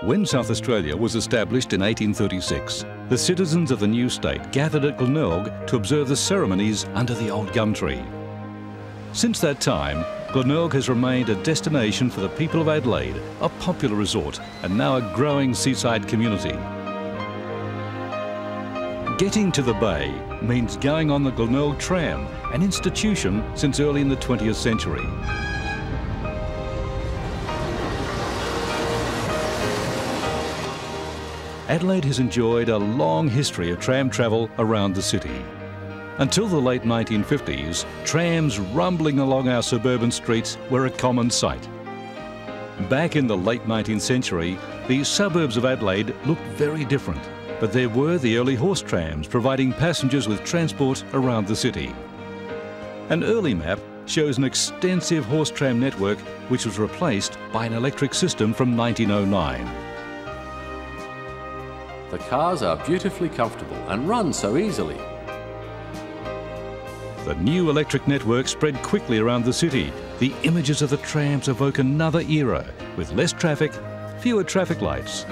When South Australia was established in 1836, the citizens of the new state gathered at Glenelg to observe the ceremonies under the old gum tree. Since that time, Glenelg has remained a destination for the people of Adelaide, a popular resort and now a growing seaside community. Getting to the bay means going on the Glenelg Tram, an institution since early in the 20th century. Adelaide has enjoyed a long history of tram travel around the city. Until the late 1950s, trams rumbling along our suburban streets were a common sight. Back in the late 19th century, the suburbs of Adelaide looked very different, but there were the early horse trams providing passengers with transport around the city. An early map shows an extensive horse tram network which was replaced by an electric system from 1909. The cars are beautifully comfortable and run so easily. The new electric network spread quickly around the city. The images of the trams evoke another era, with less traffic, fewer traffic lights.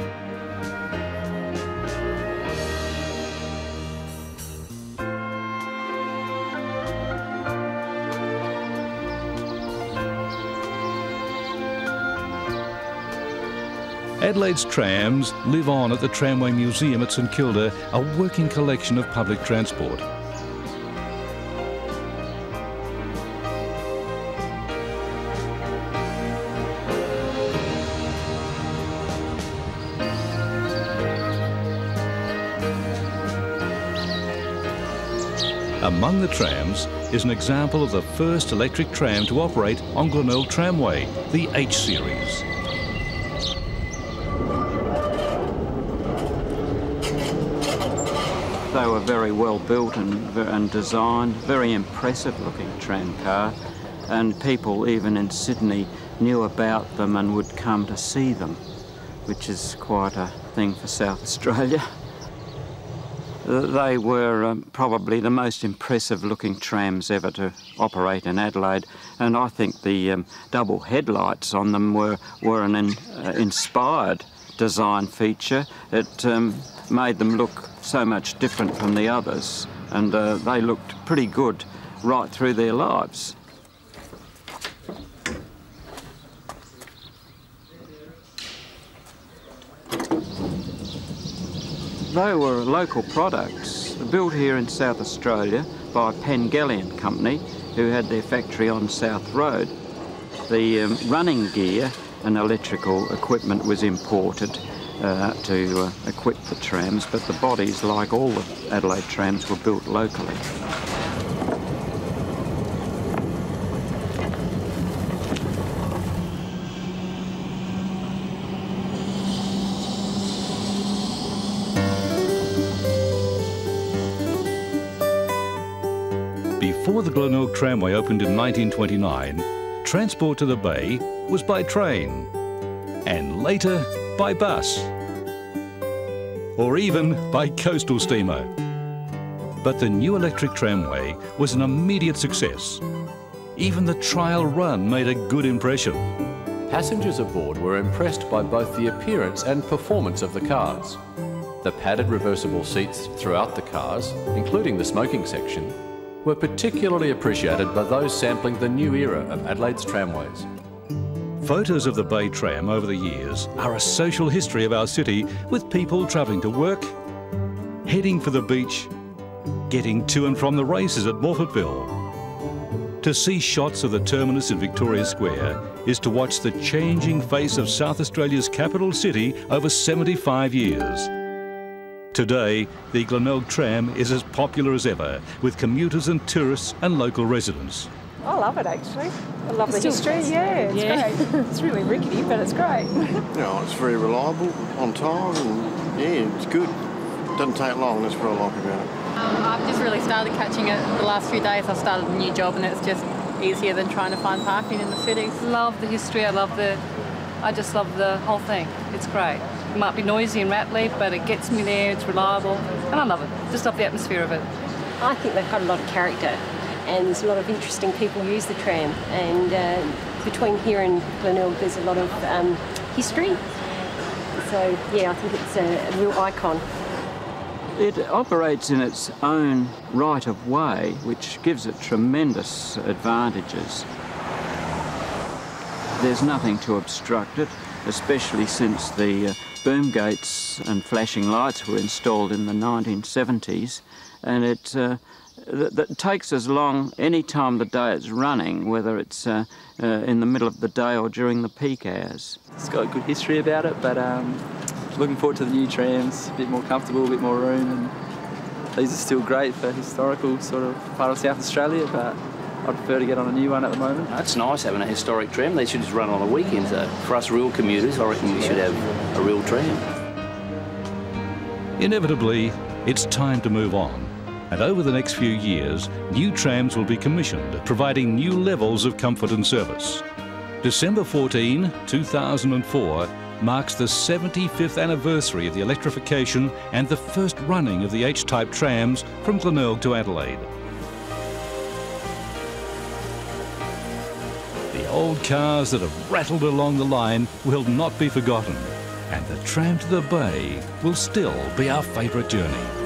Adelaide's trams live on at the Tramway Museum at St Kilda, a working collection of public transport. Among the trams is an example of the first electric tram to operate on Glenelg Tramway, the H-Series. They were very well built and designed, very impressive looking tram car, and people even in Sydney knew about them and would come to see them, which is quite a thing for South Australia. They were probably the most impressive looking trams ever to operate in Adelaide, and I think the double headlights on them were an inspired design feature. It made them look so much different from the others, and they looked pretty good right through their lives. They were local products built here in South Australia by Pengellian Company, who had their factory on South Road. The running gear and electrical equipment was imported to equip the trams, but the bodies, like all the Adelaide trams, were built locally. Before the Glenelg Tramway opened in 1929, transport to the bay was by train, and later by bus, or even by coastal steamer. But the new electric tramway was an immediate success. Even the trial run made a good impression. Passengers aboard were impressed by both the appearance and performance of the cars. The padded reversible seats throughout the cars, including the smoking section, were particularly appreciated by those sampling the new era of Adelaide's tramways. Photos of the Bay Tram over the years are a social history of our city, with people travelling to work, heading for the beach, getting to and from the races at Morphettville. To see shots of the terminus in Victoria Square is to watch the changing face of South Australia's capital city over 75 years. Today, the Glenelg Tram is as popular as ever, with commuters and tourists and local residents. I love it, actually. I love the history. Yeah, it's great. It's really rickety, but it's great. Yeah, it's very reliable, on time, and yeah, it's good. Doesn't take long, that's what I like about it. I've just really started catching it the last few days. I've started a new job and it's just easier than trying to find parking in the cities. Love the history, I just love the whole thing. It's great. It might be noisy and rattly, but it gets me there, it's reliable, and I love it. Just love the atmosphere of it. I think they've got a lot of character, and there's a lot of interesting people who use the tram, and between here and Glenelg there's a lot of history. So, yeah, I think it's a real icon. It operates in its own right of way, which gives it tremendous advantages. There's nothing to obstruct it, especially since the boom gates and flashing lights were installed in the 1970s, and that takes as long any time of the day it's running, whether it's in the middle of the day or during the peak hours. It's got a good history about it, but looking forward to the new trams, a bit more comfortable, a bit more room, and these are still great for historical sort of part of South Australia, but I'd prefer to get on a new one at the moment. It's nice having a historic tram. They should just run on the weekends though. For us rural commuters, I reckon we should have a real tram. Inevitably, it's time to move on. And over the next few years, new trams will be commissioned, providing new levels of comfort and service. December 14, 2004 marks the 75th anniversary of the electrification and the first running of the H-Type trams from Glenelg to Adelaide. The old cars that have rattled along the line will not be forgotten, and the tram to the bay will still be our favourite journey.